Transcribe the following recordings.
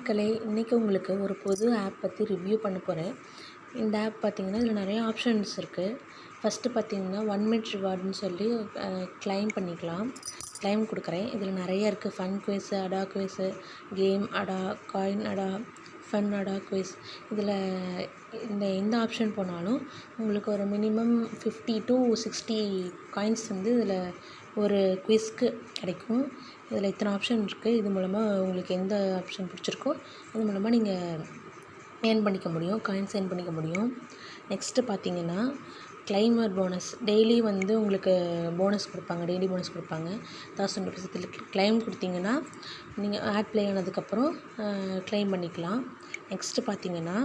மக்களே, இன்றைக்கி உங்களுக்கு ஒரு புது ஆப் பற்றி ரிவ்யூ பண்ண போகிறேன். இந்த ஆப் பார்த்திங்கன்னா இதில் நிறைய ஆப்ஷன்ஸ் இருக்குது. ஃபஸ்ட்டு பார்த்திங்கன்னா 1 மினிட் ரிவார்டுன்னு சொல்லி கிளைம் பண்ணிக்கலாம். கிளைம் கொடுக்குறேன். இதில் நிறைய இருக்குது. ஃபன் குவிஸு, அடா குவிஸு, கேம் அடா, காயின் அடா, ஃபன் அடா குவிஸ். இதில் எந்த ஆப்ஷன் போனாலும் உங்களுக்கு ஒரு மினிமம் 50 to 60 காயின்ஸ் வந்து இதில் ஒரு குவிஸ்க்கு கிடைக்கும். இதில் இத்தனை ஆப்ஷன் இருக்குது. இது மூலமாக உங்களுக்கு எந்த ஆப்ஷன் பிடிச்சிருக்கோ அது மூலமாக நீங்கள் ஏர்ன் பண்ணிக்க முடியும், காயின்ஸ் ஏர்ன் பண்ணிக்க முடியும். நெக்ஸ்ட்டு பார்த்தீங்கன்னா கிளைமர் போனஸ். டெய்லி வந்து உங்களுக்கு போனஸ் கொடுப்பாங்க, டெய்லி போனஸ் கொடுப்பாங்க. 1000 ருபீஸ். இதில் கிளைம் கொடுத்தீங்கன்னா நீங்கள் ஆட் ப்ளே ஆனதுக்கப்புறம் கிளைம் பண்ணிக்கலாம். நெக்ஸ்ட்டு பார்த்தீங்கன்னா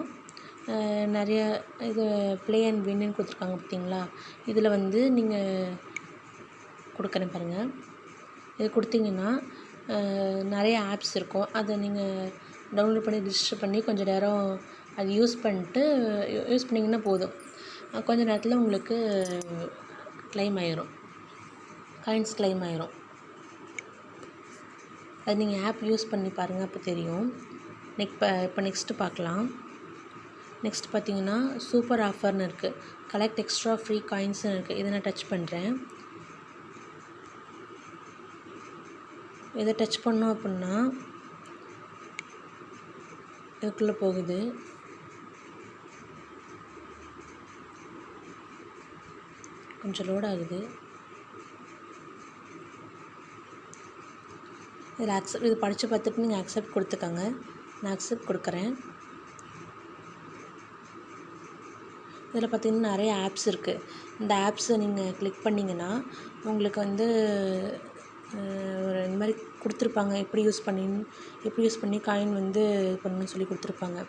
நிறைய இது ப்ளே அண்ட் வின்னு கொடுத்துருக்காங்க பார்த்தீங்களா. இதில் வந்து நீங்கள் கொடுக்குறேன் பாருங்கள். இது கொடுத்தீங்கன்னா நிறைய ஆப்ஸ் இருக்கும். அதை நீங்கள் டவுன்லோட் பண்ணி ரிஜிஸ்டர் பண்ணி கொஞ்சம் நேரம் அது யூஸ் பண்ணிங்கன்னா போதும். கொஞ்ச நேரத்தில் உங்களுக்கு கிளைம் ஆயிரும், காயின்ஸ் கிளைம் ஆயிரும். அது நீங்கள் ஆப் யூஸ் பண்ணி பாருங்கள், அப்போ தெரியும். இப்போ நெக்ஸ்ட்டு பார்க்கலாம். நெக்ஸ்ட் பார்த்தீங்கன்னா சூப்பர் ஆஃபர்னு இருக்குது. கலெக்ட் எக்ஸ்ட்ரா ஃப்ரீ காயின்ஸ்னு இருக்குது. இதை நான் டச் பண்ணுறேன். இதை டச் பண்ணோம் அப்படின்னா இதுக்குள்ளே போகுது. கொஞ்சம் லோட் ஆகுது. இதில் இது படித்து பார்த்துட்டு நீங்கள் அக்செப்ட் கொடுத்துக்கோங்க. நான் அக்செப்ட் கொடுக்குறேன். இதில் பார்த்திங்கன்னா நிறைய ஆப்ஸ் இருக்குது. இந்த ஆப்ஸை நீங்கள் கிளிக் பண்ணிங்கன்னா உங்களுக்கு வந்து ஒரு இந்த மாதிரி கொடுத்துருப்பாங்க. எப்படி யூஸ் பண்ணி காயின் வந்து இது பண்ணணும்னு சொல்லி கொடுத்துருப்பாங்க.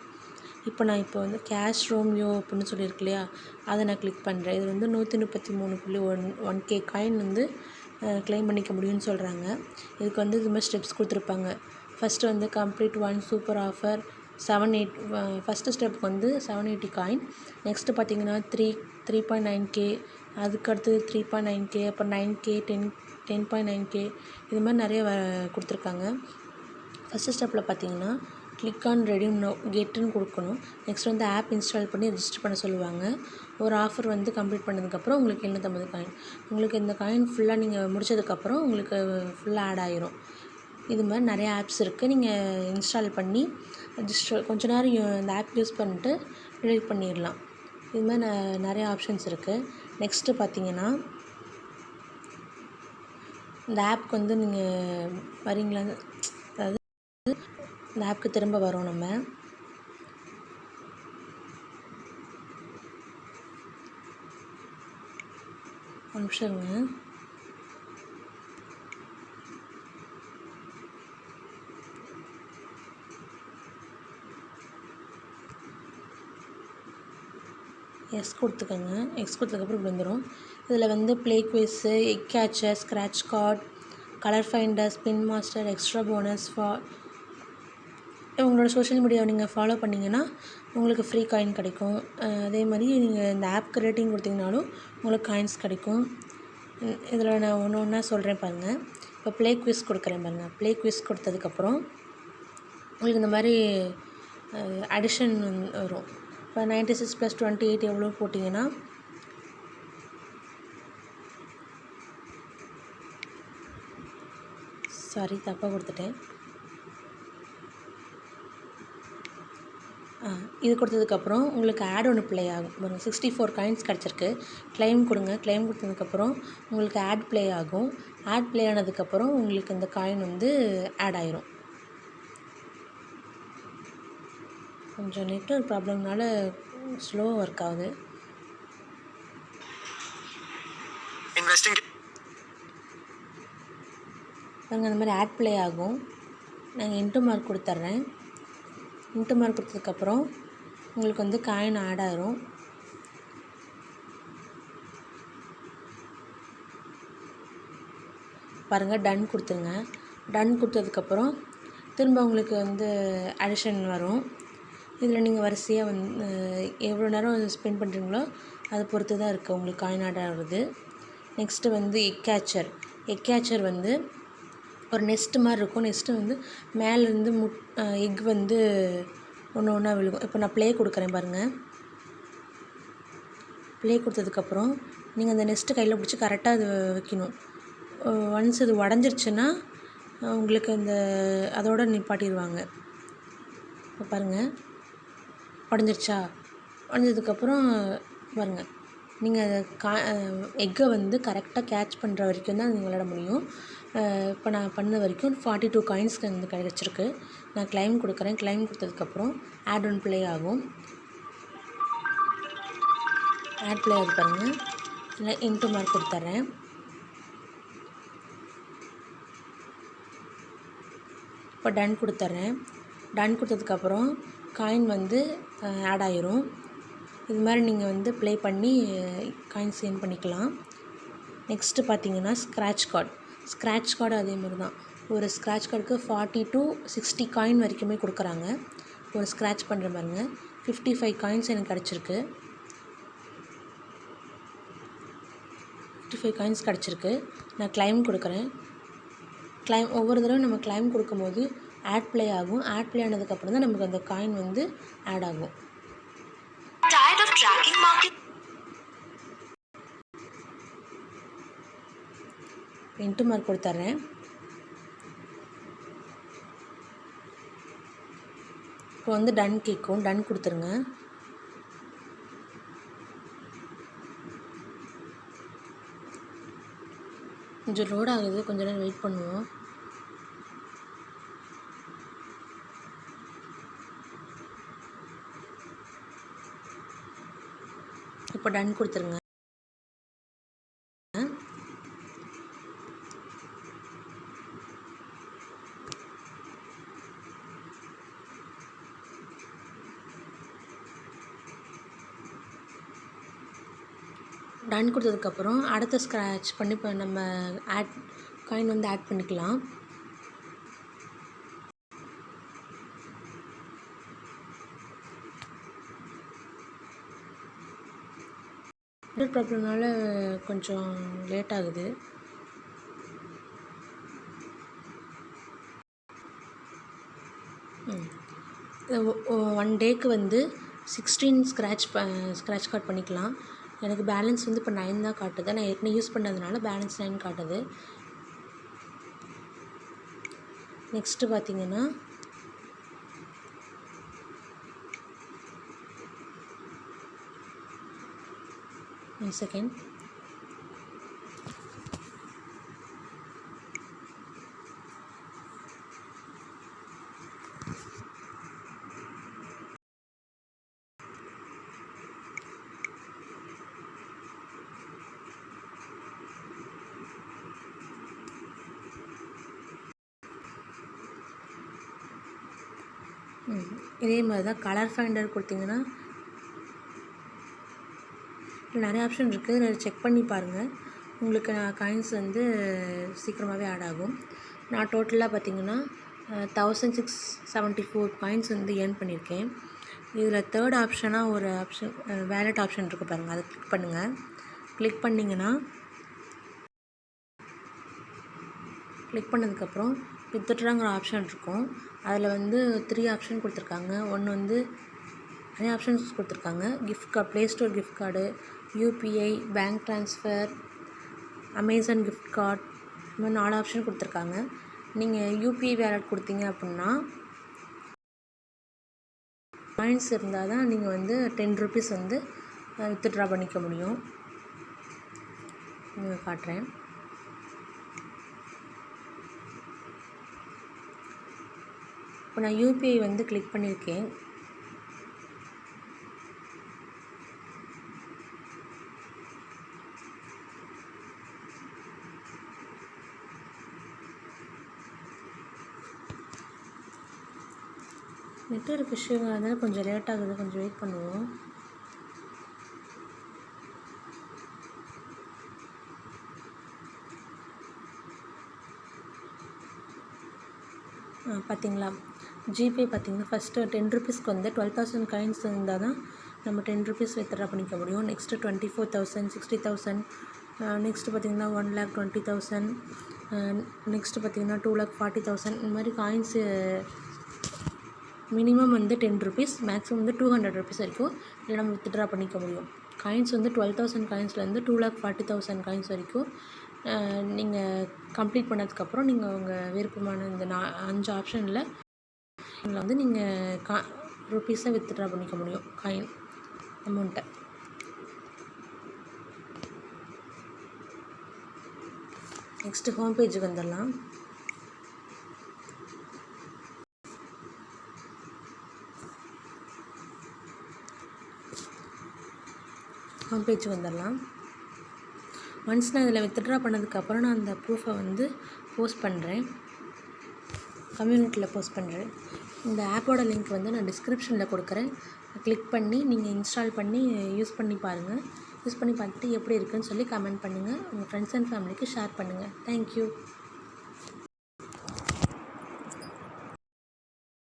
நான் வந்து கேஷ் ரோமியோ அப்படின்னு சொல்லியிருக்கு இல்லையா, அதை நான் கிளிக் பண்ணுறேன். இது வந்து 133.1K காயின் வந்து கிளைம் பண்ணிக்க முடியும்னு சொல்கிறாங்க. இதுக்கு வந்து இது மாதிரி ஸ்டெப்ஸ் கொடுத்துருப்பாங்க. ஃபஸ்ட்டு வந்து கம்ப்ளீட் 1 சூப்பர் ஆஃபர் 780. ஃபஸ்ட்டு ஸ்டெப்புக்கு வந்து 780 காயின். நெக்ஸ்ட்டு பார்த்தீங்கன்னா 3.9K, அதுக்கடுத்து 3.9K, அப்புறம் 9K, 10.9K, இது மாதிரி நிறைய கொடுத்துருக்காங்க. ஃபஸ்ட்டு ஸ்டெப்பில் பார்த்தீங்கன்னா கிளிக் ஆன் ரெடீம் நவ், கெட்டுன்னு கொடுக்கணும். நெக்ஸ்ட் வந்து ஆப் இன்ஸ்டால் பண்ணி ரிஜிஸ்டர் பண்ண சொல்லுவாங்க. ஒரு ஆஃபர் வந்து கம்ப்ளீட் பண்ணதுக்கப்புறம் உங்களுக்கு 750 காயின். உங்களுக்கு இந்த காயின் ஃபுல்லாக நீங்கள் முடித்ததுக்கப்புறம் உங்களுக்கு ஃபுல்லாக ஆட் ஆகிரும். இது மாதிரி நிறைய ஆப்ஸ் இருக்குது. நீங்கள் இன்ஸ்டால் பண்ணி கொஞ்ச நேரம் இந்த ஆப் யூஸ் பண்ணிட்டு டிலீட் பண்ணிடலாம். இது மாதிரி நிறைய ஆப்ஷன்ஸ் இருக்குது. நெக்ஸ்ட்டு பார்த்தீங்கன்னா இந்த ஆப்புக்கு வந்து நீங்கள் வரீங்களா, அதாவது இந்த ஆப்புக்கு திரும்ப வரோம். நம்ம ஒரு நிமிஷம் இருங்க. எக்ஸ் கொடுத்துக்கோங்க. எக்ஸ் கொடுத்ததுக்கப்புறம் இப்படி வந்துடும். இதில் வந்து play quiz, egg catcher, scratch card, colour finder, spin master, extra bonus உங்களோட சோஷியல் மீடியாவை நீங்கள் ஃபாலோ பண்ணிங்கன்னா உங்களுக்கு ஃப்ரீ காயின் கிடைக்கும். அதே மாதிரி நீங்கள் இந்த ஆப்க்கு ரேட்டிங் கொடுத்தீங்கனாலும் உங்களுக்கு காயின்ஸ் கிடைக்கும். இதில் நான் ஒன்று ஒன்றா சொல்கிறேன் பாருங்கள். இப்போ ப்ளே குவிஸ் கொடுக்குறேன் பாருங்கள். ப்ளே குவிஸ் கொடுத்ததுக்கப்புறம் உங்களுக்கு இந்த மாதிரி அடிஷன் வரும். இப்போ 96 + 28 எவ்வளோ போட்டிங்கன்னா தப்பாக கொடுத்துட்டேன். இது கொடுத்ததுக்கப்புறம் உங்களுக்கு ஆட் ஒன்று ப்ளே ஆகும். 64 காயின்ஸ் கிடச்சிருக்கு. கிளைம் கொடுங்க. கிளைம் கொடுத்ததுக்கப்புறம் உங்களுக்கு ஆட் ப்ளே ஆகும். ஆட் ப்ளே ஆனதுக்கப்புறம் உங்களுக்கு இந்த காயின் வந்து ஆட் ஆயிரும். கொஞ்சம் நெட்வொர்க் ப்ராப்ளம்னால ஸ்லோவாக ஒர்க் ஆகுது. பாருங்கள், அந்த மாதிரி ஆட் ப்ளே ஆகும். நாங்கள் இன்ட்டு மார்க் கொடுத்துட்றேன். இன்ட்டு மார்க் கொடுத்ததுக்கப்புறம் உங்களுக்கு வந்து காயின் ஆட் ஆயிரும். பாருங்கள், டன் கொடுத்துருங்க. டன் கொடுத்ததுக்கப்புறம் திரும்ப உங்களுக்கு வந்து அடிஷன் வரும். இதில் நீங்கள் வரிசையாக வந்து எவ்வளோ நேரம் ஸ்பெண்ட் பண்ணுறீங்களோ அதை பொறுத்து தான் இருக்குது உங்களுக்கு காயின் ஆட் ஆகுது. நெக்ஸ்ட்டு வந்து எக் கேச்சர் வந்து ஒரு நெஸ்ட்டு மாதிரி இருக்கும். நெஸ்ட்டு வந்து மேலேருந்து எக் வந்து ஒன்று ஒன்றா விழுகும். இப்போ நான் ப்ளே கொடுக்குறேன் பாருங்கள். ப்ளே கொடுத்ததுக்கப்புறம் நீங்கள் அந்த நெஸ்ட்டு கையில் பிடிச்சி கரெக்டாக அது வைக்கணும். ஒன்ஸ் இது உடஞ்சிருச்சுன்னா உங்களுக்கு அதோட நிப்பாட்டிடுவாங்க. இப்போ பாருங்கள், உடஞ்சிருச்சா? உடஞ்சதுக்கப்புறம் பாருங்கள், நீங்கள் எக்கை வந்து கரெக்டாக கேட்ச் பண்ணுற வரைக்கும் தான் நீங்கள் விளையாட முடியும். இப்போ நான் பண்ண வரைக்கும் 42 காயின்ஸ்க்கு வந்து கிடச்சிருக்கு. நான் கிளைம் கொடுக்குறேன். கிளைம் கொடுத்ததுக்கப்புறம் ஆட் ஒன் ப்ளே ஆகும். ஆட் ப்ளே ஆகுது பாருங்கள். இல்லை இன்ட்டு மார்க் கொடுத்துட்றேன். இப்போ டன் கொடுத்துட்றேன். டன் கொடுத்ததுக்கப்புறம் காயின் வந்து ஆட் ஆயிரும். இது மாதிரி நீங்கள் வந்து ப்ளே பண்ணி காயின்ஸ் கெயின் பண்ணிக்கலாம். நெக்ஸ்ட்டு பார்த்தீங்கன்னா ஸ்க்ராட்ச் கார்டு. ஸ்க்ராட்ச் கார்டு அதே மாதிரி தான். ஒரு ஸ்க்ராட்ச் கார்டுக்கு 40 to 60 காயின் வரைக்குமே கொடுக்குறாங்க. ஒரு ஸ்க்ராட்ச் பண்ணுற பாருங்க. 55 காயின்ஸ் எனக்கு கிடச்சிருக்கு. 55 காயின்ஸ் கிடச்சிருக்கு. நான் கிளைம் கொடுக்குறேன். ஒவ்வொரு தடவை நம்ம கிளைம் கொடுக்கும்போது ஆட் ப்ளே ஆகும். ஆட் ப்ளே ஆனதுக்கப்புறம் தான் நமக்கு அந்த காயின் வந்து ஆட் ஆகும். இன்ட்டு மார்க் கொடுத்துட்றேன். இப்போ வந்து டன் கேட்கும். டன் கொடுத்துருங்க. கொஞ்சம் லோட் ஆகுது, கொஞ்சம் நேரம் வெயிட் பண்ணுவோம். இப்போ டன் கொடுத்துருங்க. டன் கொடுத்ததுக்கப்புறம் அடுத்த ஸ்க்ராட்ச் பண்ணி இப்போ நம்ம காயின் வந்து ஆட் பண்ணிக்கலாம். நெட்வொர்க் ப்ராப்ளம்னால கொஞ்சம் லேட் ஆகுது. ஒன் டேக்கு வந்து 16 ஸ்க்ராட்ச் கார்ட் பண்ணிக்கலாம். எனக்கு பேலன்ஸ் வந்து இப்போ 9 தான் காட்டுது. நான் ஏற்கனவே யூஸ் பண்ணதுனால பேலன்ஸ் 9 காட்டுது. நெக்ஸ்ட்டு பார்த்தீங்கன்னா ஒன் செகண்ட். இதே மாதிரி தான் கலர் ஃபைண்டர் கொடுத்தீங்கன்னா நிறைய ஆப்ஷன் இருக்குது. செக் பண்ணி பாருங்கள். உங்களுக்கு காயின்ஸ் வந்து சீக்கிரமாகவே ஆட் ஆகும். நான் டோட்டலாக பார்த்தீங்கன்னா 1674 காயின்ஸ் வந்து ஏர்ன் பண்ணியிருக்கேன். இதில் தேர்ட் ஆப்ஷனாக ஒரு ஆப்ஷன் வேலெட் ஆப்ஷன் இருக்குது பாருங்கள். அதை கிளிக் பண்ணுங்கள். கிளிக் பண்ணிங்கன்னா கிளிக் பண்ணதுக்கப்புறம் வித்ட்ராங்கிற ஆப்ஷன் இருக்கும். அதில் வந்து 3 ஆப்ஷன் கொடுத்துருக்காங்க. ஒன்று வந்து நிறைய ஆப்ஷன்ஸ் கொடுத்துருக்காங்க. Gift card, play store gift card, UPI, bank transfer, Amazon gift card, இந்த மாதிரி 4 ஆப்ஷன் கொடுத்துருக்காங்க. நீங்கள் யூபிஐ வேலெட் கொடுத்தீங்க அப்படின்னா காயின்ஸ் இருந்தால் தான் நீங்கள் வந்து 10 ரூபீஸ் வந்து வித்ட்ரா பண்ணிக்க முடியும். நீங்கள் காட்டுறேன். இப்போ நான் யூபிஐ வந்து கிளிக் பண்ணியிருக்கேன். நெட்வொர்க் இஷ்யூவாக இருந்தாலும் கொஞ்சம் லேட் ஆகுது. கொஞ்சம் வெயிட் பண்ணுவோம். பார்த்தீங்களா, ஜிபே பார்த்தீங்கன்னா ஃபஸ்ட்டு 10 ரூபீஸ்க்கு வந்து 12,000 காயின்ஸ் இருந்தால் தான் நம்ம 10 ரூபீஸ் வித்ட்ரா பண்ணிக்க முடியும். நெக்ஸ்ட்டு 24,000, 60,000, நெக்ஸ்ட்டு பார்த்திங்கன்னா 1,20,000, நெக்ஸ்ட்டு பார்த்திங்கன்னா 2,40,000 இந்த மாதிரி காயின்ஸு மினிமம் வந்து 10 ருபீஸ், மேக்ஸிமம் வந்து 200 ருபீஸ் வரைக்கும் இதில் நம்ம வித்ட்ரா பண்ணிக்க முடியும். காயின்ஸ் வந்து 12,000 காயின்ஸ்லேருந்து 2,40,000 காயின்ஸ் வரைக்கும் நீங்கள் கம்ப்ளீட் பண்ணதுக்கப்புறம் நீங்கள் உங்கள் விருப்பமான இந்த 5 ஆப்ஷனில் வந்து நீங்கள் ருபீஸை வித்ட்ரா பண்ணிக்க முடியும் காயின் அமௌண்ட்டை. நெக்ஸ்ட்டு ஹோம் பேஜுக்கு வந்துடலாம். ஹோம் பேஜுக்கு வந்துடலாம். ஒன்ஸ் நான் இதில் வித்ட்ரா பண்ணதுக்கப்புறம் நான் அந்த ப்ரூஃபை வந்து போஸ்ட் பண்ணுறேன், கம்யூனிட்டியில் போஸ்ட் பண்ணுறேன். இந்த ஆப்போட லிங்க் வந்து நான் டிஸ்கிரிப்ஷனில் கொடுக்குறேன். கிளிக் பண்ணி நீங்கள் இன்ஸ்டால் பண்ணி யூஸ் பண்ணி பாருங்கள். யூஸ் பண்ணி பார்த்துட்டு எப்படி இருக்குன்னு சொல்லி கமெண்ட் பண்ணுங்கள். உங்கள் ஃப்ரெண்ட்ஸ் அண்ட் ஃபேமிலிக்கு ஷேர் பண்ணுங்கள். தேங்க்யூ.